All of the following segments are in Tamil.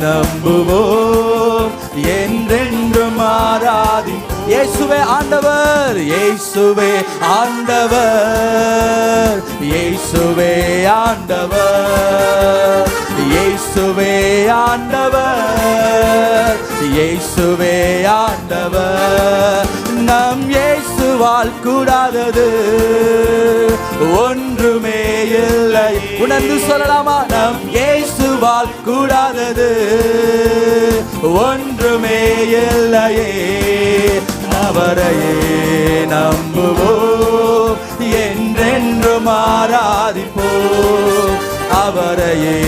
நம்புவோம் என்றென்றும் ஆராதி. இயேசுவே ஆண்டவர், இயேசுவே ஆண்டவர், இயேசுவே ஆண்டவர், இயேசுவே ஆண்டவர், இயேசுவே ஆண்டவர். நம் இயேசுவால் கூடாதது ஒன்றுமே இல்லை. உணர்ந்து சொல்லலாமா? நம் இயேசுவால் கூடாதது ஒன்றுமே இல்லையே. அவரையே நம்புவோம் என்றென்றும் ஆராதிப்போம். அவரையே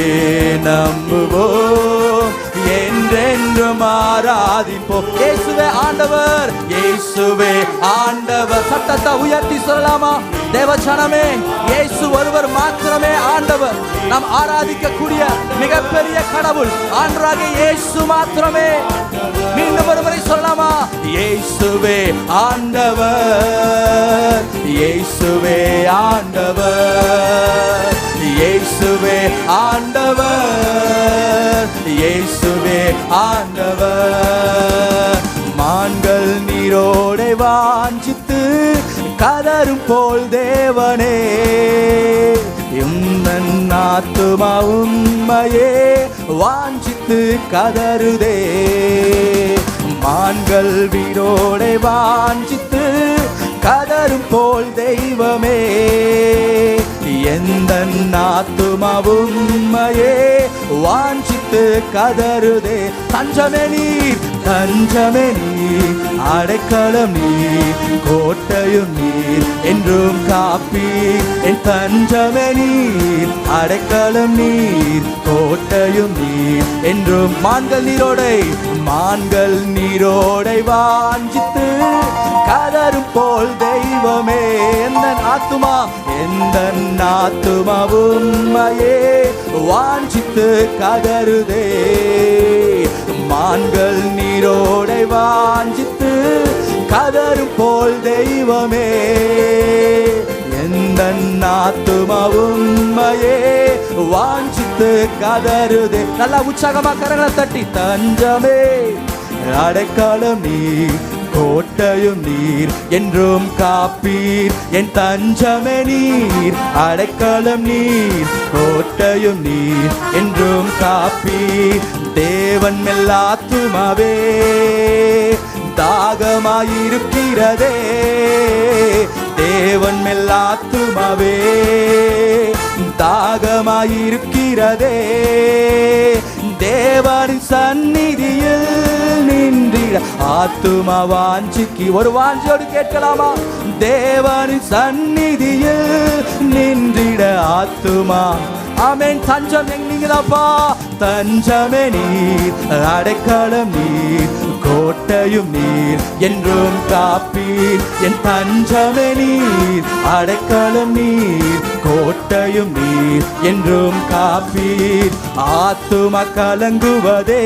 நம்புவோம் என்றென்றும் ஆராதிப்போம். இயேசுவே ஆண்டவர், இயேசுவே ஆண்டவர். சத்தத்தை உயர்த்தி சொல்லலாமா? தேவஜனமே, இயேசு ஒருவர் மாத்திரமே ஆண்டவர். நாம் ஆராதிக்கக்கூடிய மிகப்பெரிய கடவுள் ஆண்டவராகிய இயேசு மாத்திரமே. மீண்டும் ஒருமுறை சொல்லலாமா? இயேசுவே ஆண்டவர், இயேசுவே ஆண்டவர், இயேசுவே ஆண்டவர், இயேசுவே ஆண்டவர். மான்கள் நீரோடை வாஞ்சித்து கதரும் போல் தேவனே, எம்மன் ஆத்துமா உம்மையே வாஞ்சித்து கதறுதே. மான்கள் வீரோடை வாஞ்சித்து கதரும் போல் தெய்வமே, எந்த ஆத்துமாவும் உம்மையே வாஞ்சித்து கதறுதே. தஞ்சமே நீர், தஞ்சமே நீர், அடைக்கலம் நீர், கோட்டையும் நீர், என்றும் காப்பீர். என் தஞ்சமே நீர், அடைக்கலம் நீர், கோட்டையும் நீர், என்றும். மான்கள் நீரோடை, மான்கள் நீரோடை வாஞ்சித்து கதரும் போல் தெய்வமே, எந்த ஆத்துமா, எந்த ஆத்துமாவும் உம்மையே வாஞ்சித்து கதறுதே. மான்கள் நீரோடை வாஞ்சித்து கதரும் போல் தெய்வமே, எந்த ஆத்துமாவும் உம்மையே வாஞ்சித்து கதறுதே. நல்லா உற்சாகமா கரங்களை தட்டி. தஞ்சமே அடைக்கலம் நீர், கோட்டையும் நீர், என்றும் காப்பீர். என் தஞ்சமே நீர், அடைக்கலம் நீர், கோட்டையும் நீர், என்றும் காப்பீர். தேவன் மெல்லாத்துமாவே தாகமாயிருக்கிறதே, தேவன் மெல்லாத்துமாவே தாகமாயிருக்கிறதே. தேவனின் சந்நிதியில் நின்றிட ஆத்துமா வாஞ்சிக்கு. ஒரு வாஞ்சியோடு கேட்கலாமா? தேவனின் சந்நிதியில் நின்றிட ஆத்துமா. ஆமென். தஞ்சம் எங்கீங்களாப்பா? தஞ்சமே நீர், அடைக்கலம் நீர், கோட்டையும் நீர், என்றும் காப்பீர். என் தஞ்சமே நீர், அடைக்கலம் நீர், கோட்டையும் நீர், என்றும் காப்பீர். ஆத்துமா கலங்குவதே,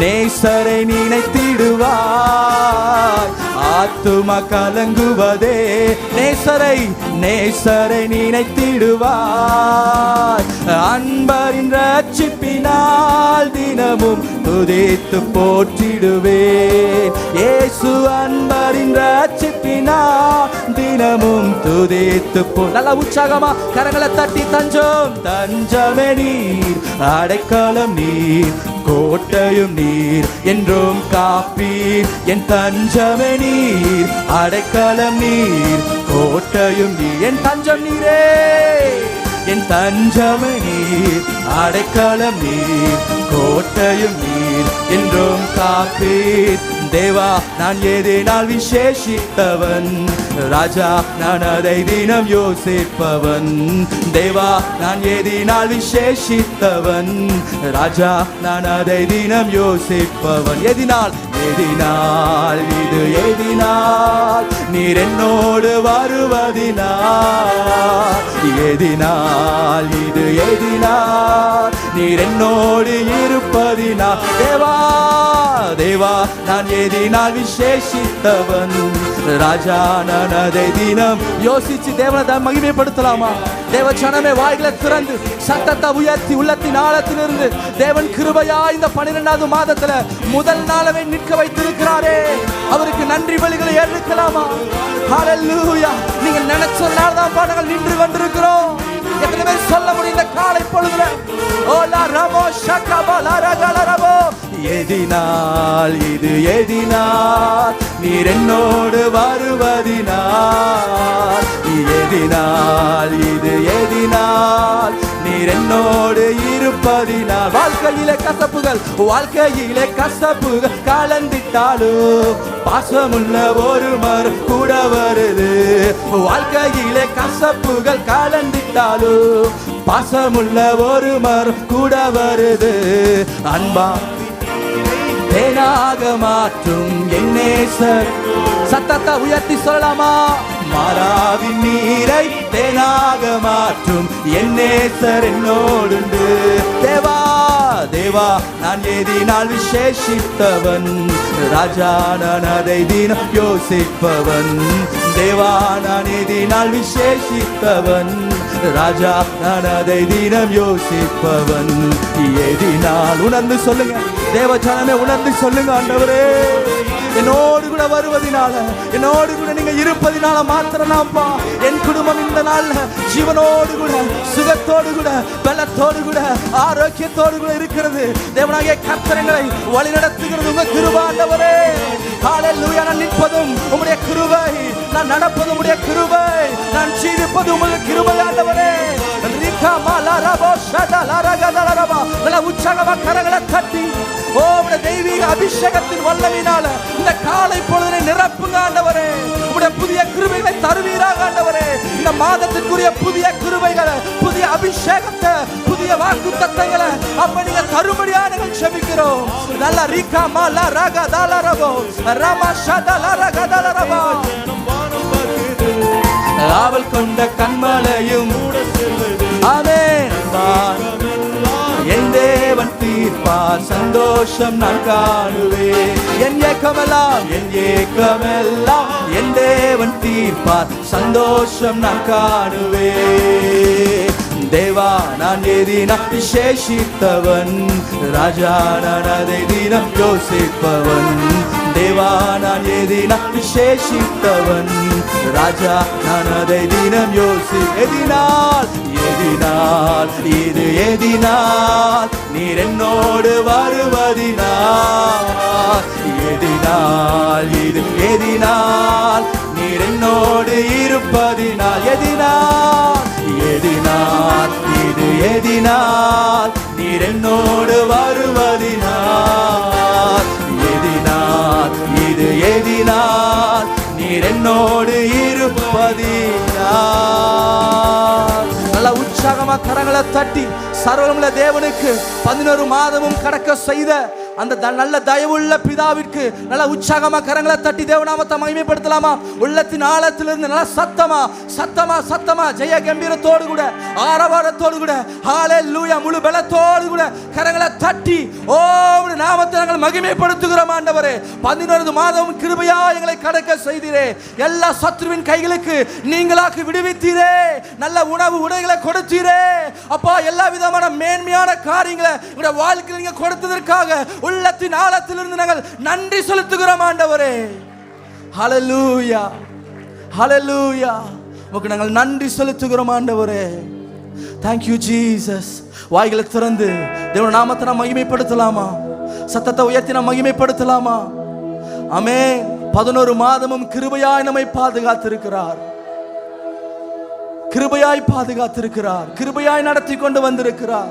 நேசரை நினைத்திடுவாய். ஆத்துமா கலங்குவதே, நேசரை நினைத்திடுவாய். அன்பரின் ரட்சிப்பினால் தினமும் துதித்து போற்றிடுவேன். இயேசு அன்பரின் ரட்சிப்பினால் தினமும் துதித்து நல்ல உற்சாகமா கரங்களை தட்டி. தஞ்சம், தஞ்சமே நீர், அடைக்கலம் நீர், கோட்டையும் நீர், என்றும் காப்பீர். என் தஞ்சமே நீர், அடைக்கலம் நீர், கோட்டையும் நீர். என் தஞ்சம் நீரே, என் தஞ்சமே நீர், அடைக்கலம் நீர், கோட்டையும் நீர், என்றும் காப்பீர். தேவா, நான் எதினால் விசேஷித்தவன், ராஜா நான் அதை தினம் யோசிப்பவன். தேவா, நான் எதினால் விசேஷித்தவன், ராஜா நான் அதை தினம் யோசிப்பவன். எதினால் எதினால் இது எதினால் நீர் என்னோடு வருவதினால், எதினால் இது எதினால் நீர் என்னோடு இருப்பதினால். தேவா தேவா நான் எதினால் விசேஷித்தவன் ராஜா, நான் அதை தினம் யோசிச்சு தேவனை மகிமைப்படுத்தலாமா? தேவ ஜனமே வாய்களை திறந்து சத்தத்தை உயர்த்தி உள்ளத்தின் ஆழத்திலிருந்து தேவன் கிருபையா இந்த 12வது மாதத்துல முதல் நாளவே நிற்க வைத்திருக்கிறாரே, அவருக்கு நன்றி பலிகளை ஏற்கலாமா? ஹல்லேலூயா. நீங்க நினைச்சதுனால தான் நாங்கள் நின்று கொண்டிருக்கிறோம். எத்தனை பேர் சொல்ல முடியும் இந்த காலை பொழுதுல? ஓலா ரமோ ஷகபா லரகல ரமோ. எதினால் இது எதினால் நீர் என்னோடு வருவதினால், எதினால் இது எதினால் நீர் என்னோடு இருப்பதினால். வாழ்க்கையிலே கசப்புகள் கலந்திட்டாலும் பாசமுள்ள ஒரு மரம் கூட வருது. வாழ்க்கையிலே கசப்புகள் கலந்திட்டாலும் பாசமுள்ள ஒரு மரம் கூட வருது. அன்பா தேனாக மாற்றும் என் நேசர். சத்தத்தை உயர்த்தி சொல்லலாமா? மாறாவின் நீரை தேனாக மாற்றும் என் நேசர் என்னோடுண்டு. தேவா தேவா நான் எதினால் விசேஷித்தவன் ராஜா, நான் அதை தினம் யோசிப்பவன். தேவா நான் எதினால் விசேஷித்தவன் ராஜா, நான் அதை தினம் யோசிப்பவன். எதினால் உணர்ந்து சொல்லுங்க தேவ ஜனமே, உணர்ந்து சொல்லுங்க. ஆண்டவரே என்னோடு கூட வருவதினால, என்னோடு கூட நீங்க இருப்பதினால மாத்திரம்ப்பா என் குடும்பம் இந்த நாள்ல ஜீவனோடு கூட சுகத்தோடு கூட பலத்தோடு கூட ஆரோக்கியத்தோடு கூட இருக்கிறது. தேவனாகிய கர்த்தரை வழி நடத்துகிறது உங்க கிருபை ஆண்டவரே. ஹல்லேலூயா. நான் நிற்பதும் உம்முடைய கிருபை, நான் நடப்பதும் உம்முடைய கிருபை, நான் ஜீவிப்பதும் உம்முடைய கிருபை ஆண்டவரே. உற்சாகமா கரங்களை தட்டி உம்முடைய தெய்வீக அபிஷேகத்தின் வல்லமையினால இந்த காலை பொழுதினை நிரப்புங்க ஆண்டவரே. உம்முடைய புதிய கிருபைகளை தருவீராக ஆண்டவரே. இந்த மாதத்திற்குரிய புதிய கிருபைகளை, புதிய அபிஷேகத்தை, புதிய வாக்குத்தத்தங்களை அப்ப நீங்க தரும்படியா நாங்கள் ஜெபிக்கிறோம். நல்ல ரீகா மாலா ராகா தாலரபோ ராமா ஷதல ராகா தாலரபோ. ஆவல் கொண்ட கண்மலையும் ஆமென் என் தேவன் தீர்ப்பார், சந்தோஷம் நான் காணுவேன். என் ஏக்கமெல்லாம் என் தேவன் தீர்ப்பார், சந்தோஷம் நான் காணுவேன். தேவா நான் எதினால் விசேஷித்தவன் ராஜா, நான் அதை தினம் யோசிப்பவன். தேவா நான் எதினால் விசேஷித்தவன் ராஜா, நான் அதை தினம் எதினால் எதினால் இது எதினால் நீர் என்னோடு வருவதினால், எதினால் இது எதினால் நீர் என்னோடு இருப்பதினால், எதினால் எதினால் இது எதினால் நீர் என்னோடு வருவதினால், எதினால் இது எதினால் நீர் என்னோடு இருப்பதினால். நல்ல உற்சாகமா கரங்களை தட்டி சர்வமுள்ள தேவனுக்கு 11 மாதமும் கடக்க செய்த அந்த நல்ல தயவுள்ள பிதாவிற்கு நல்ல உற்சாகமா கரங்களை தட்டி தேவநாமத்தை மகிமைப்படுத்தலாமா? உள்ளத்தின் ஆழத்திலிருந்து நல்ல சத்தமா சத்தமா சத்தமா ஜெய கம்பீரத்தோடு கூட ஆரவாரத்தோடு கூட ஹல்லேலூயா முழு பலத்தோடு கூட கரங்களை தட்டி ஓம் நாமத்தை நாங்கள் மகிமைப்படுத்துகிறோம் ஆண்டவரே. 11 மாதமும் கிருபையா எங்களை கடக்க செய்தீரே. எல்லா சத்துருவின் கைகளுக்கு நீங்களாக்கி விடுவித்தீரே. நல்ல உணவு உடைகளை கொடுத்தீரே அப்பா. எல்லா விதமான மேன்மையான காரியங்களை உங்களுடைய வாழ்க்கையில் நீங்க கொடுத்ததற்காக உள்ளத்தின் ஆழத்திலிருந்து நாங்கள் நன்றி செலுத்துகிறோம் ஆண்டவரே. ஹல்லேலூயா ஹல்லேலூயா. உங்களுக்கு நாங்கள் நன்றி செலுத்துகிறோம் ஆண்டவரே. Thank you Jesus. வாய்களை திறந்து தேவனுடைய நாமத்தை நாம் மகிமைப்படுத்தலாமா? சத்தத்தை உயர்த்தி நாம் மகிமைப்படுத்தலாமா? ஆமென். 11 மாதமும் கிருபையாய் நம்மை பாதுகாத்திருக்கிறார், கிருபையாய் பாதுகாத்திருக்கிறார், கிருபையாய் நடத்தி கொண்டு வந்திருக்கிறார்.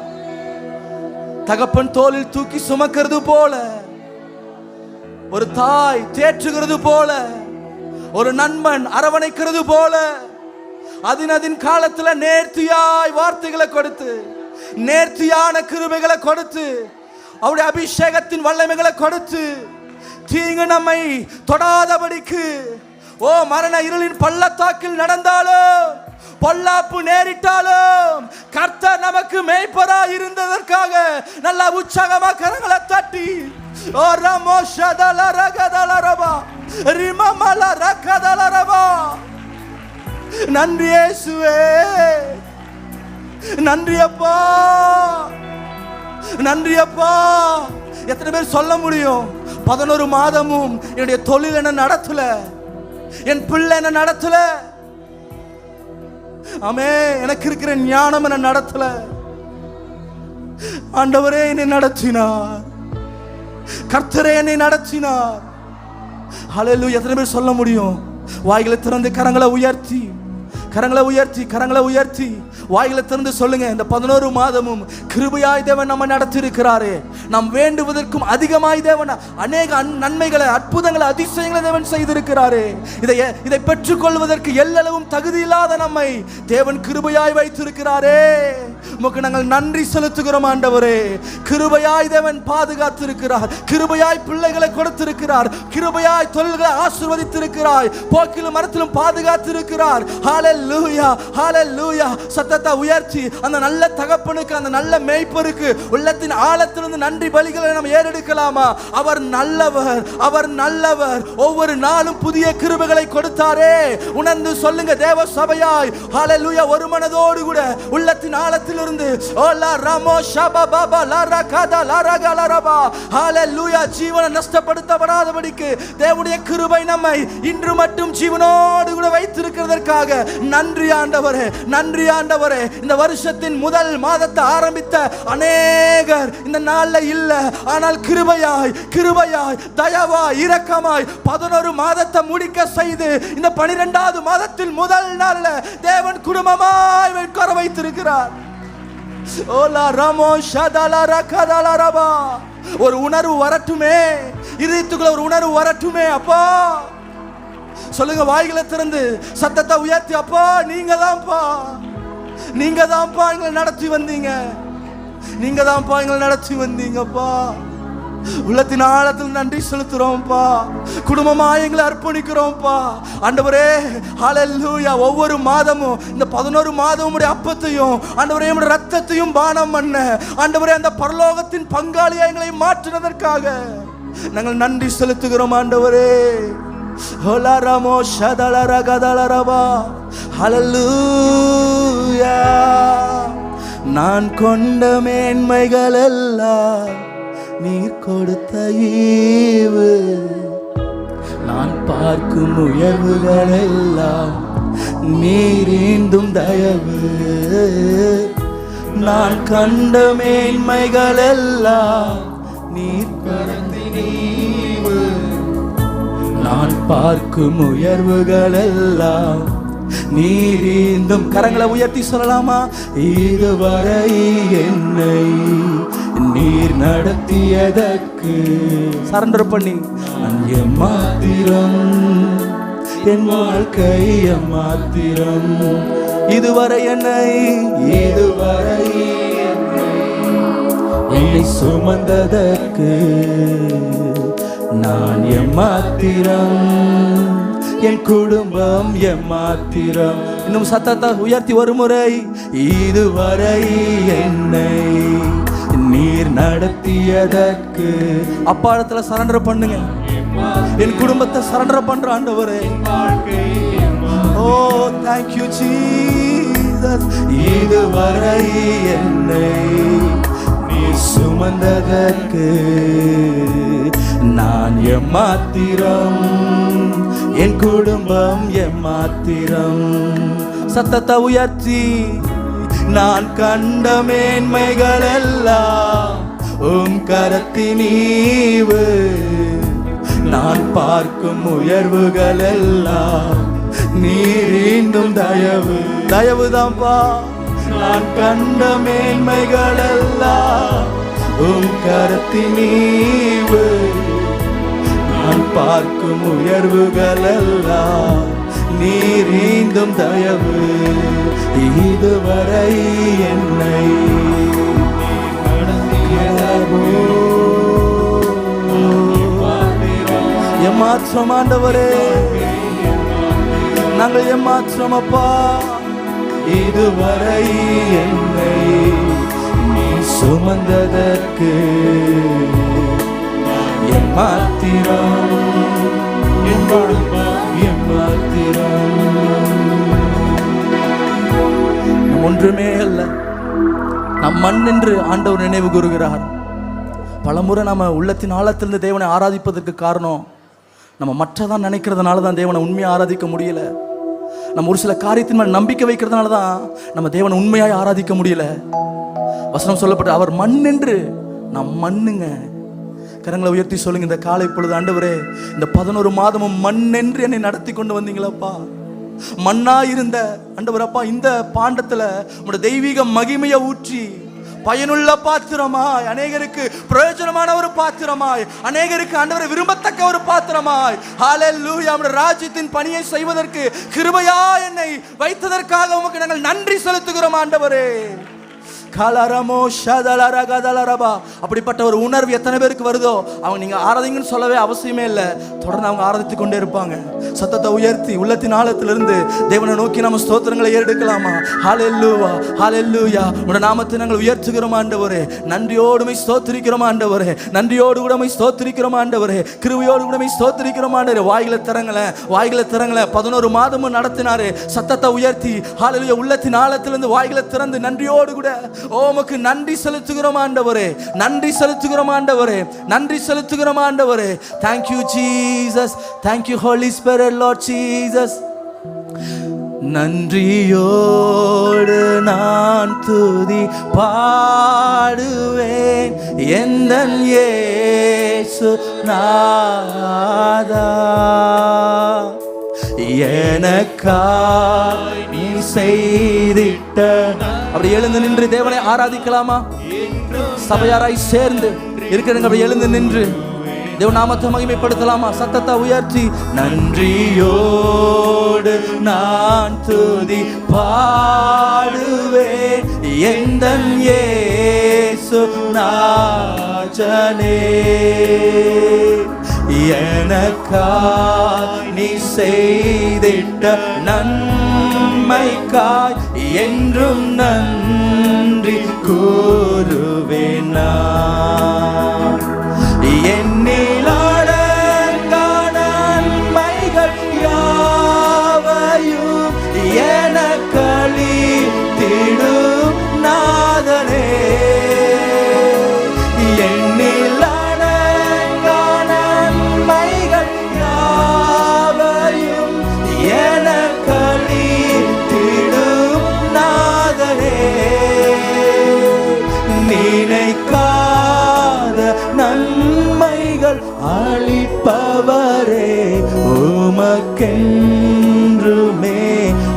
தகப்பன் தோளில் தூக்கி சுமக்கிறது போல, ஒரு தாய் தேற்றுகிறது போல, ஒரு நண்பன் அரவணைக்கிறது போல, அதின் காலத்துல நேர்த்தியாய் வார்த்தைகளை கொடுத்து, நேர்த்தியான கிருபைகளை கொடுத்து, அவருடைய அபிஷேகத்தின் வல்லமைகளை கொடுத்து தீங்கு நம்மை தொடாதபடிக்கு, ஓ மரண இருளின் பள்ளத்தாக்கில் நடந்தாலும், பொல்லாப்பு நேரிட்டாலும், கர்த்தர் நமக்கு மேய்ப்பராய் இருந்ததற்காக நல்ல உற்சாகமா கரங்களை தட்டி, ஓ ரமோஷதல ரகதலரபா ரிமமல ரகதலரபா, நன்றி இயேசுவே, நன்றி அப்பா, நன்றி அப்பா. எத்தனை பேர் சொல்ல முடியும், 11 மாதமும் என்னுடைய தொழில் என்ன நடத்தல, என் பிள்ளை என்ன நடத்தல, ஆமே, எனக்கு இருக்கிற ஞானம் என்ன நடத்தல, ஆண்டவரே என்னை நடத்தினார், கர்த்தரே என்னை நடத்தினார். ஹல்லேலூயா. எத்தனை பேர் சொல்ல முடியும்? வாய்களை திறந்து கரங்களை உயர்த்தி, கரங்களை உயர்த்தி, கரங்களை உயர்த்தி, வாய்களை திறந்து சொல்லுங்க. இந்த 11 மாதமும் கிருபையாய் தேவன் நம்ம நடத்தி இருக்கிறாரே, நாம் வேண்டுவதற்கும் அதிகமாய் தேவன் அநேக நன்மைகளை, அற்புதங்களை, அதிசயங்களை தேவன் செய்திருக்கிறாரே. இதை பெற்றுக்கொள்வதற்கு எல்லளவும் தகுதி இல்லாத நம்மை தேவன் கிருபையாய் வைத்திருக்கிறாரே. உமக்கு நாங்கள் நன்றி செலுத்துகிறோம் ஆண்டவரே. கிருபையாய் தேவன் பாதுகாத்திருக்கிறார், கிருபையாய் பிள்ளைகளை கொடுத்திருக்கிறார், கிருபையாய் தொழில்களை ஆசீர்வதித்திருக்கிறார், போக்கிலும் மரத்திலும் பாதுகாத்திருக்கிறார். ஹல்லேலூயா, ஹல்லேலூயா. சத்தத்தை உயர்த்தி அந்த நல்ல தகப்பனுக்கு, அந்த நல்ல மேய்ப்பருக்கு உள்ளத்தின் ஆழத்திலிருந்து நன்றி பலிகளை நாம் ஏறெடுக்கலாமா? அவர் நல்லவர், அவர் நல்லவர். ஒவ்வொரு நாளும் புதிய கிருபைகளை கொடுத்தாரே. உணர்ந்து சொல்லுங்க தேவ சபையாய். ஹல்லேலூயா. ஒரு மனதோடு கூட உள்ளத்தின் ஆழத்திலிருந்து ஓலா ரமோ ஷபபபா லரகதா லரகலரபா, ஹல்லேலூயா. ஜீவனை நஷ்டப்படுத்தப்படாதபடிக்கு தேவனுடைய கிருபை நம்மை இன்று மட்டும் ஜீவனோடு கூட வைத்திருக்கிறதற்காக நன்றி ஆண்டவரே, நன்றி ஆண்டவரே. இந்த வருஷத்தின் முதல் மாதத்தை ஆரம்பித்த அநேகர் இந்த நாள்ல இல்ல, ஆனால் கிருபையாய், கிருபையாய், தயவாய், இரக்கமாய் 11 மாதத்தை முடிக்க செய்து இந்த 12வது மாதத்தில் முதல் நாள்ல தேவன் குடும்பமாய் உட்கார வைத்திருக்கிறார். ஓலா ரமோ ஷதல ரகதல ரபா. ஒரு உணர்வு வரட்டுமே, இதயத்துக்குள்ள ஒரு உணர்வு வரட்டுமே. அப்பா சொல்லுங்க, வாய்களை திறந்து சத்தத்தை உயர்த்தி, அப்பா நீங்க தான்ப்பா, நீங்க தான்ப்பா எங்களை நடத்தி வந்தீங்க, நீங்க தான்ப்பா எங்களை நடத்தி வந்தீங்கப்பா. உள்ளத்தின் ஆழத்தில் நன்றி செலுத்துறோம்ப்பா, குடும்பமா எங்களை அர்ப்பணிக்கிறோம்ப்பா ஆண்டவரே. ஹல்லேலூயா. ஒவ்வொரு மாதமும் இந்த 11 மாதமும் அப்பத்தையும் ஆண்டவரே ரத்தத்தையும் பானம் பண்ண ஆண்டவரே அந்த பரலோகத்தின் பங்காளியை எங்களை மாற்றினதற்காக நாங்கள் நன்றி செலுத்துகிறோம் ஆண்டவரே. ஹோலாரமோ ஷதலரகதலரபா. ஹல்லேலூயா. நான் கொண்ட மேன்மைகள் எல்லாம் நீர் கொடுத்த ஈவு, நான் பார்க்கும் உயர்வுகள் எல்லாம் நீரீந்தும் தயவு, நான் கண்ட மேன்மைகள் எல்லாம் நீர் கொடுத்த ஈவு, நான் பார்க்கும் உயர்வுகள் எல்லாம் நீரீந்தும். கரங்களை உயர்த்தி சொல்லலாமா? இதுவரை என்னை நீர் நடத்தியதற்கு சரண்டர் பண்ணி மாத்திரம், என் வாழ்க்கை மாத்திரம். இதுவரை என்னை, இதுவரை என்னை சுமந்ததற்கு நான் எம்மாத்திரம், என் குடும்பம் எம்மாத்திரம். இன்னும் சத்தத்தை உயர்த்தி ஒரு முறை. இதுவரை என்னை நீர் நடத்தியதற்கு. அப்பா இடத்துல சரண்டர் பண்ணுங்க. என் குடும்பத்தை சரண்டர் பண்ற ஆண்டவரே. ஓ thank you Jesus. இதுவரை என்னை நீர் சுமந்ததற்கு நான் எம்மாத்திரம், என் குடும்பம் எம்மாத்திரம். சத்தத்தை உயர்த்தி. நான் கண்ட மேன்மைகள் எல்லாம் உம் கரத்தின் ஈவு, நான் பார்க்கும் உயர்வுகள் எல்லாம் நீரீந்தும் தயவு, தயவுதான்ப்பா. நான் கண்ட மேன்மைகள் எல்லாம் உம் கரத்தின் ஈவு, நான் பார்க்கும் உயர்வுகள் எல்லாம் நீரீந்தும் தயவு. இதுவரை என்னை ஏமாற்றம் ஆண்டவரே, நாங்கள் ஏமாற்றம் அப்பா. இதுவரை என்னை நீ சுமந்ததற்கு ஏமாத்திரம், ஏமாத்திரம். ஒன்றுமே அல்ல, நம் மண் என்று ஆண்டவர் நினைவு கூறுகிறார். பலமுறை நம்ம உள்ளத்தின் ஆழத்திலிருந்து தேவனை ஆராதிப்பதற்கு காரணம் நம்ம மற்றதான் நினைக்கிறதுனால தான் தேவனை உண்மையாக ஆராதிக்க முடியல. நம்ம ஒரு சில காரியத்தின் மேல் நம்பிக்கை வைக்கிறதுனால தான் நம்ம தேவனை உண்மையாக ஆராதிக்க முடியல. வசனம் சொல்லப்பட்ட அவர் மண் என்று, நம் மண்ணுங்க. கரங்களை உயர்த்தி சொல்லுங்க இந்த காலை பொழுது, ஆண்டவரே இந்த 11 மாதமும் மண் என்று என்னை நடத்தி கொண்டு வந்தீங்களப்பா. மண்ணா இருந்த ஆண்டவர் அப்பா, இந்த பாண்டத்துல உங்களுடைய தெய்வீக மகிமையை ஊற்றி பயனுள்ள பாத்திரமாய், அநேகருக்கு பிரயோஜனமான ஒரு பாத்திரமாய், அநேகருக்கு ஆண்டவரை விரும்பத்தக்க ஒரு பாத்திரமாய், ஹல்லேலூயா, நம்முடைய ராஜ்யத்தின் பணியை செய்வதற்கு கிருபையா என்னை வைத்ததற்காக உமக்கு நாங்கள் நன்றி செலுத்துகிறோம் ஆண்டவரே. அப்படிப்பட்ட ஒரு உணர்வு எத்தனை பேருக்கு வருதோ அவங்க நீங்க ஆராதிங்கன்னு சொல்லவே அவசியமே இல்லை, தொடர்ந்து அவங்க ஆராதித்து கொண்டே இருப்பாங்க. சத்தத்தை உயர்த்தி உள்ளத்தின் ஆழத்திலிருந்து தேவனை நோக்கி நம்ம ஸ்தோத்திரங்களை ஏறெடுக்கலாமா? ஹல்லேலூயா, ஹல்லேலூயா. உடைய நாமத்தை நாங்கள் உயர்த்துகிறோம் ஆண்டவரே. நன்றியோடுமை ஸ்தோத்திரிக்கிறோம் ஆண்டவரே. நன்றியோடு கூடமை ஸ்தோத்திரிக்கிறோம் ஆண்டவரே. கிருபையோடு கூடமை ஸ்தோத்திரிக்கிறோம் ஆண்டவரே. வாய்களை திறங்களேன், வாய்களை திறங்களேன். 11 மாதமும் நடத்தினாரு. சத்தத்தை உயர்த்தி ஹல்லேலூயா, உள்ளத்தின் ஆழத்திலிருந்து வாய்களை திறந்து நன்றியோடு கூட உமக்கு நன்றி செலுத்துகிறோம் ஆண்டவரே. நன்றி செலுத்துகிறோம் ஆண்டவரே. நன்றி செலுத்துகிறோம் ஆண்டவரே. Thank you Jesus. Thank you Holy Spirit Lord Jesus. நன்றியோடு நான் துதி பாடுவேன் எந்தன் இயேசு நாதா. எனக்காய் நீ செய்திட்ட. அப்படி எழுந்து நின்று தேவனை ஆராதிக்கலாமா? சபையாராய் சேர்ந்து இருக்கிறவங்க அப்படி எழுந்து நின்று தேவ நாமத்தை மகிமைப்படுத்தலாமா? சத்தத்தை உயர்த்தி நன்றியோடு நான் துதி பாடுவேன் எந்தன் இயேசு நாஜனே. எனக்காய் நீ செய்திட்ட நன்மைக்காய் என்றும் நன்றி கூறுவேன் நான். என்னிலடங்கா நன்மைகள் யாவையும் எனக்களித்திடும் நாதனே. அளிப்பவரே உமக்கென்றுமே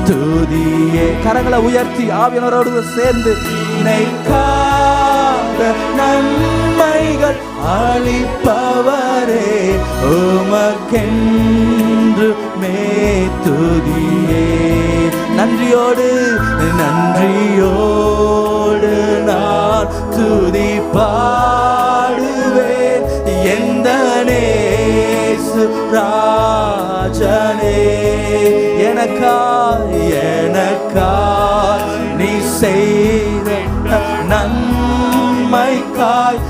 துதியே. கரங்களை உயர்த்தி ஆவியானவரோடு சேர்ந்து நினைக்காத நன்மைகள் அளிப்பவரே உமக்கென்றுமே துதியே. நன்றியோடு நன்றியோடு நான் துதி பாடுவேன் எந்தனேசு ராஜனே. எனக்காய் எனக்காய் நீ செய்த நன்மைக்காய்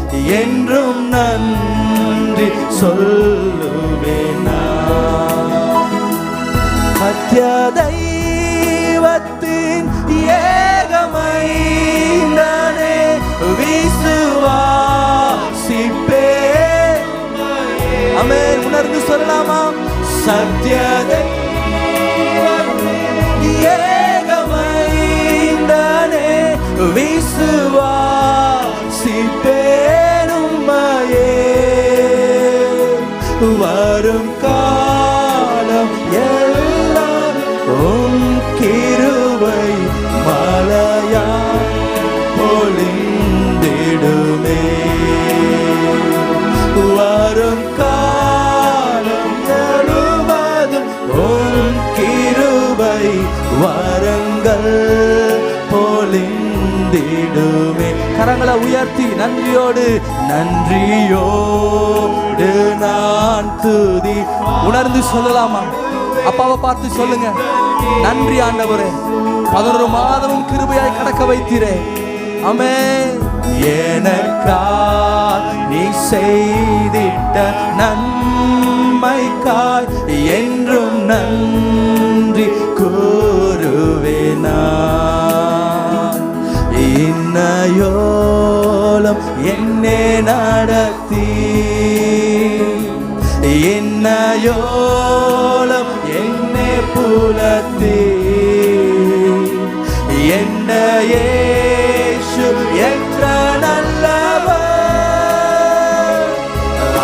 என்றும் நன்றி சொல்லுவேன் நான். சத்ய தெய்வத்தின் ஏகமைந்தனே விசுவாசிப்பே. ஆமென். உணர்ந்து சொல்லலாமா? சத்ய ஏகமைந்தனே விசுவாசிப்பேன் உம்மையே. வரும் காலம் எல்லாம் உம் கிருபை மழையாய் பொழிந்திடுமே. வரும் காலம் முழுவதும் உம் கிருபை வரங்கள் பொழிந்திடுமே. கரங்களை கரங்களை உயர்த்தி நன்றியோடு நான் துதி உணர்ந்து சொல்லலாமா? அப்பாவை பார்த்து சொல்லுங்க, நன்றி ஆண்டவரே, 11 மாதமும் கிருபையாய் கடக்க வைத்தீரே. ஆமென். எனக்காய் நீ செய்திட்ட நன்மைக்காய் என்றும் நன்றி கூறுவேனா. இன்னயோலம் என்னை நடத்தி, இன்னயோலம் என்னை புலத்தி, என்ற இயேசு என்ற நல்லவர்,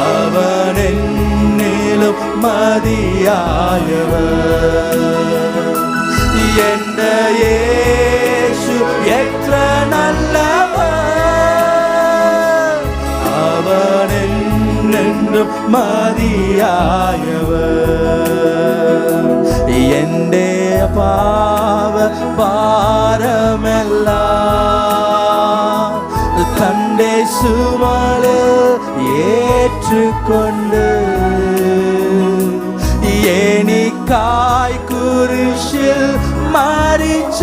அவன் என்னிலும் மதியாயவர். என்ற இயேசு என்ற நல்லவர், அவன் என்றும் மதியாயவர். எന്റെ பாவ பாரமெல்லாம் தண்டே சுமலே ஏற்றுக்கொண்டு, ஏனிக்காய் குரிசில் மரிச்ச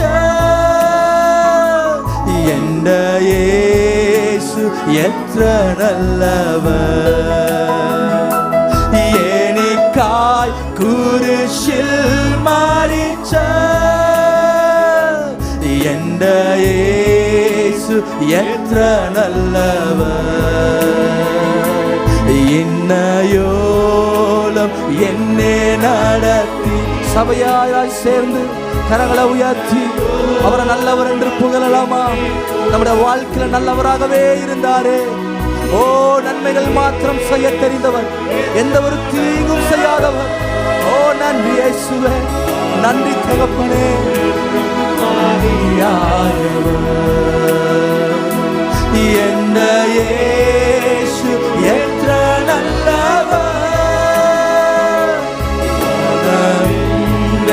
என்ற இயேசு எത്ര நல்லவர். ஏனிக்காய் குரிசில் மரிச்ச என்ற இயேசு எത്ര நல்லவர். இன்னயோலம் என்னை நடத்தி. சபையாய் சேர்ந்து கரங்களை உயர்த்தி அவரை நல்லவர் என்று புகழலாமா? நம்முடைய வாழ்க்கையில நல்லவராகவே இருந்தாரே. ஓ, நன்மைகள் மாத்திரம் செய்ய தெரிந்தவர், எந்த ஒரு தீங்கும் செய்யாதவர். ஓ, நன்றி இயேசுவே, நன்றி தகப்பனே. என்ற இயேசு என்ற நல்லவர்,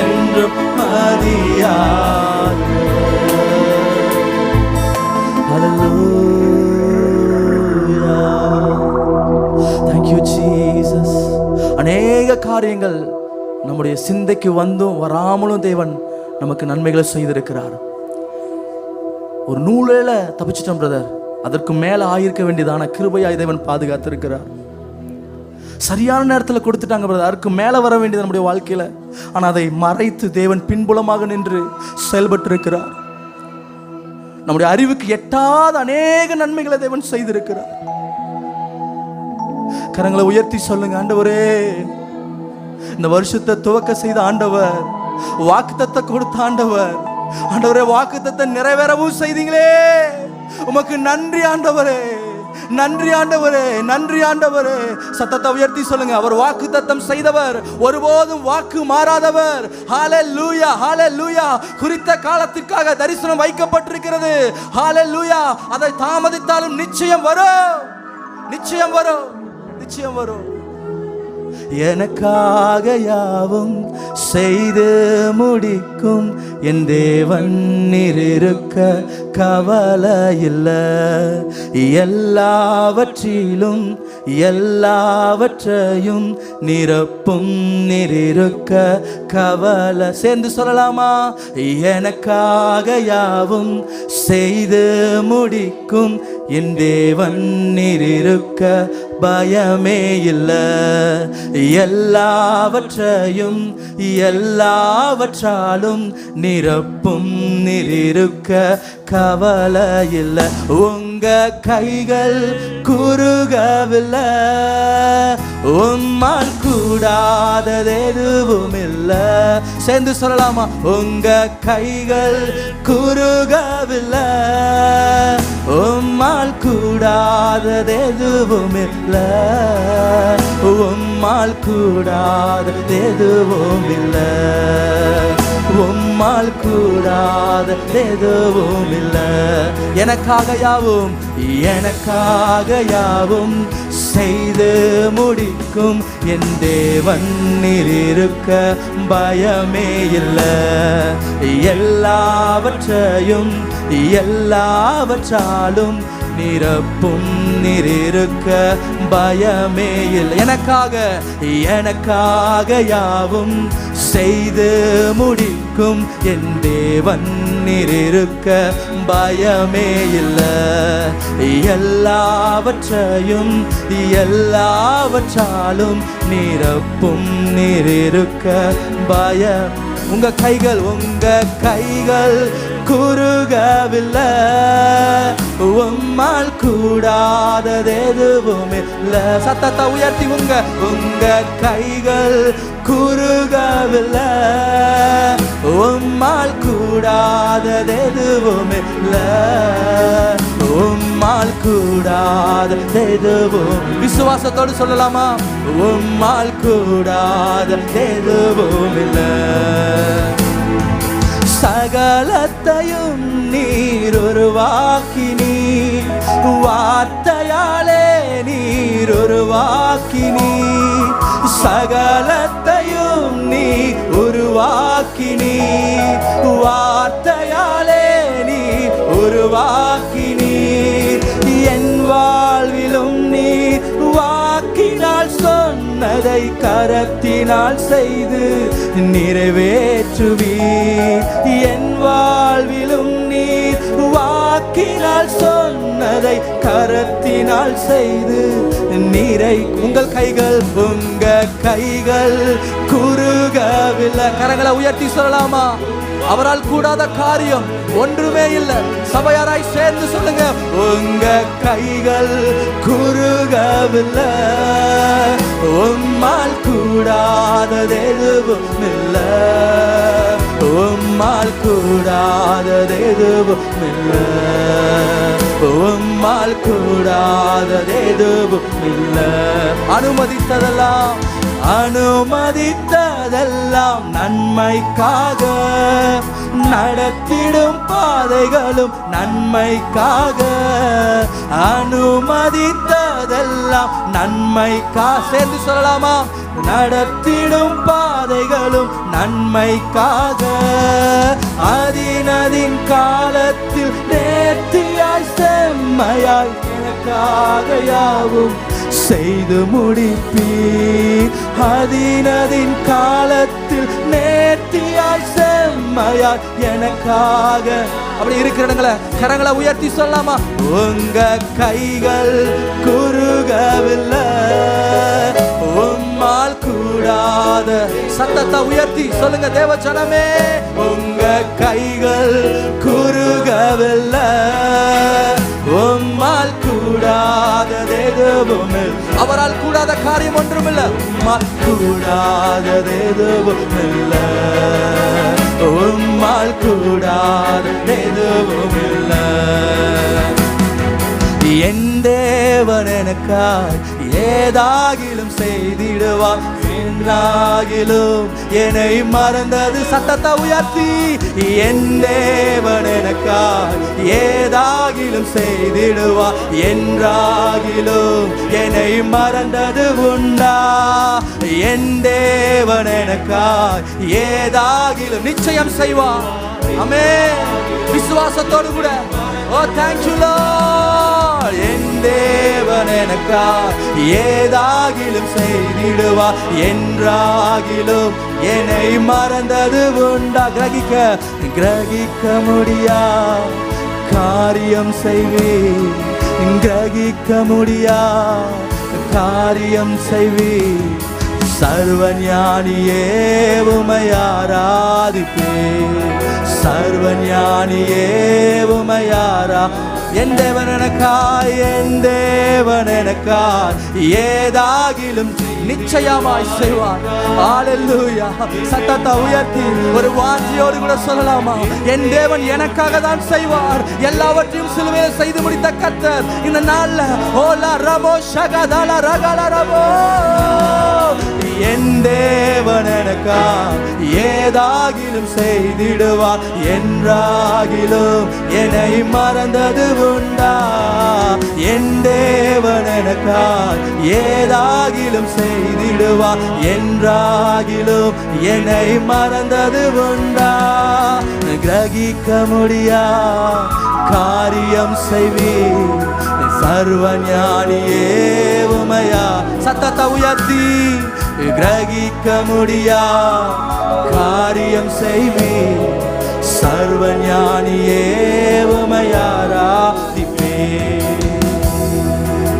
என்றும் மதியாயவர். Thank you Jesus. அநேக காரியங்கள் நம்முடைய சிந்தைக்கு வந்தும் வராமலும் தேவன் நமக்கு நன்மைகளை செய்திருக்கிறார். ஒரு நூலில் தப்பிச்சிட்டோம் பிரதர், அதற்கு மேல ஆயிருக்க வேண்டியதான கிருபையாய் தேவன் பாதுகாத்திருக்கிறார். சரியான நேரத்தில் கொடுத்துட்டாங்க பிரதர், அதற்கு மேல வர வேண்டியது நம்முடைய வாழ்க்கையில. ஆனா அதை மறைத்து தேவன் பின்புலமாக நின்று செயல்பட்டு இருக்கிறார். நம்முடைய அறிவுக்கு எட்டாத அநேக நன்மைகளை தேவன் செய்திருக்கிறார். கரங்களை உயர்த்தி சொல்லுங்க, ஆண்டவரே, இந்த வருஷத்தை துவக்க செய்த ஆண்டவர், வாக்குத்தத்தத்தை கொடுத்த ஆண்டவர், ஆண்டவரே வாக்குத்தத்தத்தை நிறைவேறவும் செய்தீங்களே, உமக்கு நன்றி ஆண்டவரே, நன்றி ஆண்டவரே, நன்றி ஆண்டவரே. சத்தத்தை உயர்த்தி சொல்லுங்க, அவர் வாக்குத்தத்தம் செய்தவர், ஒருபோதும் வாக்கு மாறாதவர். ஹல்லேலூயா, ஹல்லேலூயா. குறித்த காலத்திற்காக தரிசனம் வைக்கப்பட்டிருக்கிறது. ஹல்லேலூயா. அதை தாமதித்தாலும் நிச்சயம் வரும், நிச்சயம் வரும், நிச்சயம் வரும். எனக்காக யாவும் செய்து முடிக்கும் என் தேவன் இருக்க கவலை இல்லை. எல்லாவற்றிலும் எல்லாவற்றையும் நிரப்பும் இருக்க கவலை. சேர்ந்து சொல்லலாமா? எனக்காக யாவும் செய்து முடிக்கும் என் தேவன் இருக்க பயமே இல்லை. எல்லாவற்றையும் எல்லாவற்றாலும் நிரப்பும் இருக்க கவலை இல்லை. உங்க கைகள் குறுகவில்லை, உம்மால் கூடாதது எதுவும் இல்லை. சேர்ந்து சொல்லலாமா? உங்க கைகள் குறுகவில்லை, உம்மால் கூடாதது எதுவும் இல்லை, உம்மால் கூடாதது எதுவும் இல்லை, உம்மால் கூடாதது எதுவும் இல்லை. எனக்காக யாவும், எனக்காக யாவும் செய்து முடிக்கும் என் தேவன் இருக்க பயமே இல்லை. எல்லாவற்றையும் எல்லாவற்றாலும் நிரப்பும் நீர் இருக்க பயமே இல்லை. எனக்காக யாவும் செய்து முடிக்கும் என் தேவன் நீர் இருக்க பயமே இல்லை. எல்லாவற்றாலும் நிரப்பும் நீர் இருக்க பயம். உங்க கைகள் குறுகவில்லை, உம்மால் கூடாதது எதுவும் இல்லை. சத்தத்தை உயர்த்தி உங்க கைகள் குறுகவில்லை, உம்மால் கூடாதது எதுவும் இல்லை. உம்மால் கூடாதது எதுவும். விசுவாசத்தோடு சொல்லலாமா? உம்மால் கூடாதது எதுவும் இல்லை. சகலத்தையும் நீர் உருவாக்கினீ, வார்த்தையாலே நீர் உருவாக்கினீ. சகலத்தையும் நீ உருவாக்கினீ, வார்த்தையாலே நீ உருவாக்கினீ. என் வாழ்விலும் நீ வாக்கினால் சொன்னதை கரத்தினால் செய்து நிறைவேற்றுவீர். என் வாழ்விலும் நீர் வாக்கினால் சொன்னதை கரத்தினால் செய்து உங்கள் கைகள் குறுகவில்லை. கரங்களை உயர்த்தி சொல்லலாமா? அவரால் கூடாத காரியம் ஒன்றுமே இல்லை. சபையாராய் சேர்ந்து சொல்லுங்க, உங்க கைகள் குறுகவில்லை, உம்மால் கூடாதது எதுவும் இல்லை. உம்மால் கூடாதது எதுவும் இல்லை. உம்மால் கூடாதது எதுவும் இல்லை. அனுமதித்ததெல்லாம் நன்மைக்காக, நடத்திடும் பாதைகளும் நன்மைக்காக. அனுமதித்ததெல்லாம் நன்மைக்காக. சேர்ந்து சொல்லலாமா? நடத்திடும் பாதைகளும் நன்மைக்காக. அதின் காலத்தில் நேர்த்தியாய் செம்மையாய் எனக்காக யாவும் செய்து முடிப்பீர். அதின் காலத்தில் நேர்த்தியாய் செம்மையாய் எனக்காக. அப்படி இருக்கிற இடங்களை கரங்களை உயர்த்தி சொல்லலாமா? உங்க கைகள் குறுகவில்லை, உம்மால் கூடாத. சத்தத்தை உயர்த்தி சொல்லுங்க தேவ ஜனமே, உங்க கைகள் குறுகவில்லை, உம்மால் கூடாதது எதுவும் இல்லை. அவரால் கூடாத காரியம் ஒன்றுமில்லை. உம்மால் கூடாதது எதுவும் இல்லை. உம்மால் கூடாதது எதுவும் இல்லை. என் தேவன் எனக்காய் ஏதாகிலும் செய்திடுவார். என்னாகிலும் என்னை மறந்தது. சத்தத்தை உயர்த்தி, என் தேவன் எனக்காய் ஏதாகிலும் செய்திடுவார். என்றாகிலும் என்னை மறந்தது உண்டா? என் தேவன் எனக்காய் ஏதாகிலும் நிச்சயம் செய்வார். ஆமென். விசுவாசத்தோடு கூட ஓ தேங்க்யூ லார்ட். என் தேவன் எனக்காய் ஏதாகிலும் செய்திடுவார். என்றாகிலும் என்னை மறந்தது உண்டா? கிரகிக்க முடியா காரியம் செய்வீர். கிரகிக்க முடியா காரியம் செய்வீர். சர்வஞானியே உம்மை ஆராதிப்பேன். சர்வஞானியே உம்மை என் தேவன் எனக்காய் ஏதாகிலும் நிச்சயமாய் செய்வார். ஹல்லேலூயா. சத்தத்தை உயர்த்தி ஒரு வாஞ்சியோடு கூட சொல்லலாமா? என் தேவன் எனக்காக தான் செய்வார். எல்லாவற்றையும் சிலுவையில் செய்து முடித்த கர்த்தர் இந்த நாள்ல ஓலா ரபோ ஷகதல ரகல ரபோ. என் தேவன் எனக்காய் ஏதாகிலும் செய்திடுவார். என்றாகிலும் என்னை மறந்தது உண்டா? என் தேவன் எனக்காய் ஏதாகிலும் செய்திடுவார். என்றாகிலும் என்னை மறந்தது உண்டா? கிரகிக்க முடியா காரியம் செய்வீர் சர்வ ஞானியே உமையா. சத்தத்தை உயர்த்தி கிரகிக்க முடியா காரியம் செய்வீர் சர்வ ஞானியே உமையாராதிப்பே.